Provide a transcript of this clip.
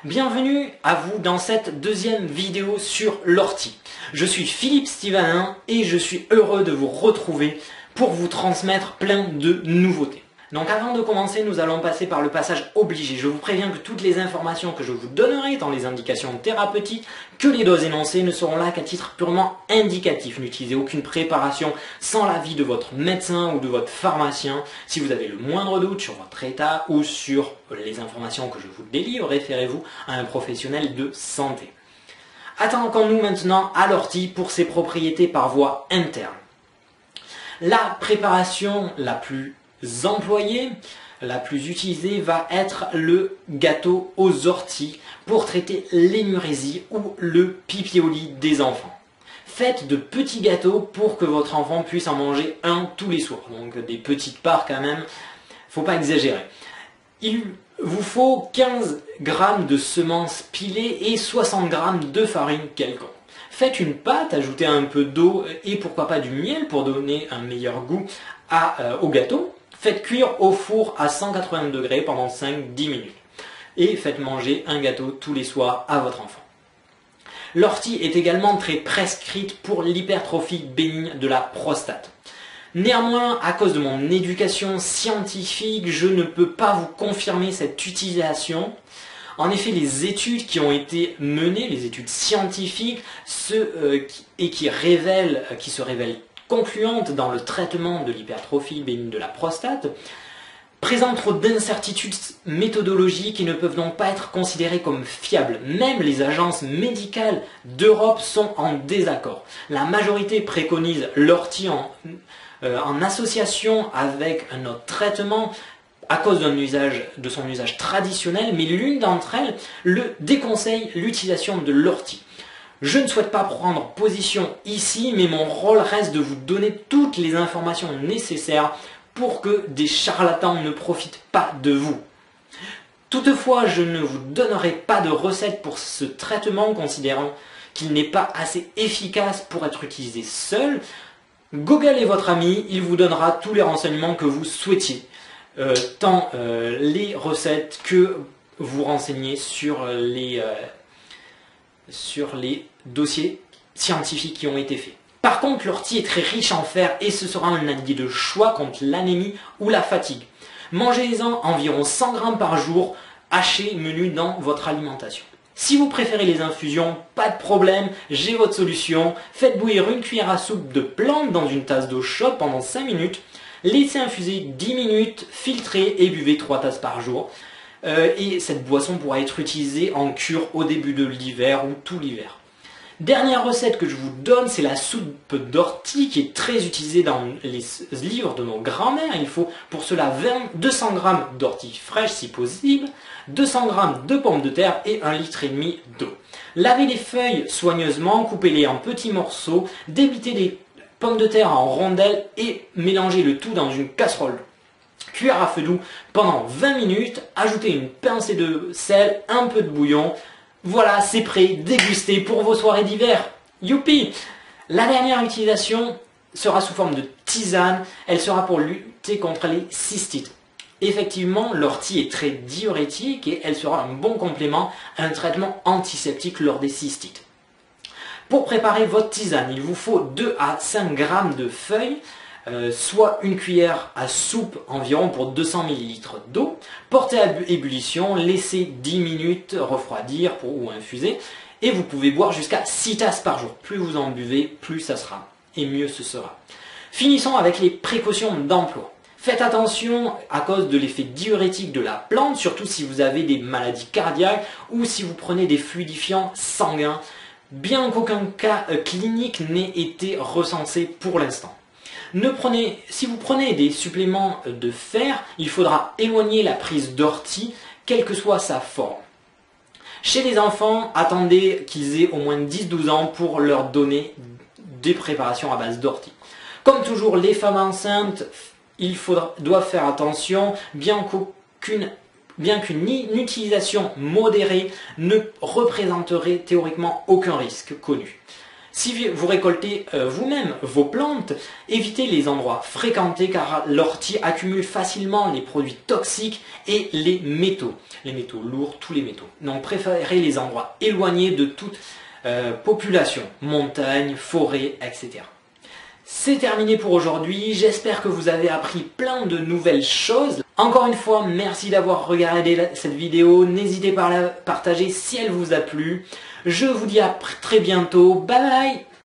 Bienvenue à vous dans cette deuxième vidéo sur l'ortie. Je suis Philippe Stivanin et je suis heureux de vous retrouver pour vous transmettre plein de nouveautés. Donc avant de commencer, nous allons passer par le passage obligé. Je vous préviens que toutes les informations que je vous donnerai dans les indications thérapeutiques, que les doses énoncées ne seront là qu'à titre purement indicatif. N'utilisez aucune préparation sans l'avis de votre médecin ou de votre pharmacien. Si vous avez le moindre doute sur votre état ou sur les informations que je vous délivre, référez-vous à un professionnel de santé. Attaquons-nous maintenant à l'ortie pour ses propriétés par voie interne. La préparation la plus employée, la plus utilisée va être le gâteau aux orties pour traiter l'énurésie ou le pipioli des enfants. Faites de petits gâteaux pour que votre enfant puisse en manger un tous les soirs. Donc des petites parts quand même, faut pas exagérer. Il vous faut 15 g de semences pilées et 60 g de farine quelconque. Faites une pâte, ajoutez un peu d'eau et pourquoi pas du miel pour donner un meilleur goût au gâteau. Faites cuire au four à 180 degrés pendant 5-10 minutes. Et faites manger un gâteau tous les soirs à votre enfant. L'ortie est également très prescrite pour l'hypertrophie bénigne de la prostate. Néanmoins, à cause de mon éducation scientifique, je ne peux pas vous confirmer cette utilisation. En effet, les études qui ont été menées, les études scientifiques, qui se révèlent concluantes dans le traitement de l'hypertrophie bénigne de la prostate, présentent trop d'incertitudes méthodologiques et ne peuvent donc pas être considérées comme fiables. Même les agences médicales d'Europe sont en désaccord. La majorité préconise l'ortie en association avec un autre traitement à cause de son usage traditionnel, mais l'une d'entre elles déconseille l'utilisation de l'ortie. Je ne souhaite pas prendre position ici, mais mon rôle reste de vous donner toutes les informations nécessaires pour que des charlatans ne profitent pas de vous. Toutefois, je ne vous donnerai pas de recette pour ce traitement, considérant qu'il n'est pas assez efficace pour être utilisé seul. Google est votre ami, il vous donnera tous les renseignements que vous souhaitiez, tant les recettes que vous renseignez sur les dossiers scientifiques qui ont été faits. Par contre, l'ortie est très riche en fer et ce sera un allié de choix contre l'anémie ou la fatigue. Mangez-en environ 100 g par jour, hachés menus dans votre alimentation. Si vous préférez les infusions, pas de problème, j'ai votre solution. Faites bouillir une cuillère à soupe de plantes dans une tasse d'eau chaude pendant 5 minutes. Laissez infuser 10 minutes, filtrez et buvez 3 tasses par jour. Et cette boisson pourra être utilisée en cure au début de l'hiver ou tout l'hiver. Dernière recette que je vous donne, c'est la soupe d'ortie qui est très utilisée dans les livres de nos grands-mères. Il faut pour cela 200 g d'ortie fraîche si possible, 200 g de pommes de terre et 1,5 litre d'eau. Lavez les feuilles soigneusement, coupez-les en petits morceaux, débitez les pommes de terre en rondelles et mélangez le tout dans une casserole. Cuire à feu doux pendant 20 minutes, ajoutez une pincée de sel, un peu de bouillon. Voilà, c'est prêt, dégustez pour vos soirées d'hiver. Youpi! La dernière utilisation sera sous forme de tisane, elle sera pour lutter contre les cystites. Effectivement, l'ortie est très diurétique et elle sera un bon complément à un traitement antiseptique lors des cystites. Pour préparer votre tisane, il vous faut 2 à 5 g de feuilles, soit une cuillère à soupe environ pour 200 ml d'eau. Portez à ébullition, laissez 10 minutes refroidir ou infuser et vous pouvez boire jusqu'à 6 tasses par jour. Plus vous en buvez, plus ça sera et mieux ce sera. Finissons avec les précautions d'emploi. Faites attention à cause de l'effet diurétique de la plante, surtout si vous avez des maladies cardiaques ou si vous prenez des fluidifiants sanguins, bien qu'aucun cas clinique n'ait été recensé pour l'instant. Si vous prenez des suppléments de fer, il faudra éloigner la prise d'ortie, quelle que soit sa forme. Chez les enfants, attendez qu'ils aient au moins 10-12 ans pour leur donner des préparations à base d'ortie. Comme toujours, les femmes enceintes doivent faire attention, bien qu'une utilisation modérée ne représenterait théoriquement aucun risque connu. Si vous récoltez vous-même vos plantes, évitez les endroits fréquentés car l'ortie accumule facilement les produits toxiques et les métaux lourds, tous les métaux. Donc préférez les endroits éloignés de toute population, montagne, forêt, etc. C'est terminé pour aujourd'hui, j'espère que vous avez appris plein de nouvelles choses. Encore une fois, merci d'avoir regardé cette vidéo, n'hésitez pas à la partager si elle vous a plu. Je vous dis à très bientôt, bye bye.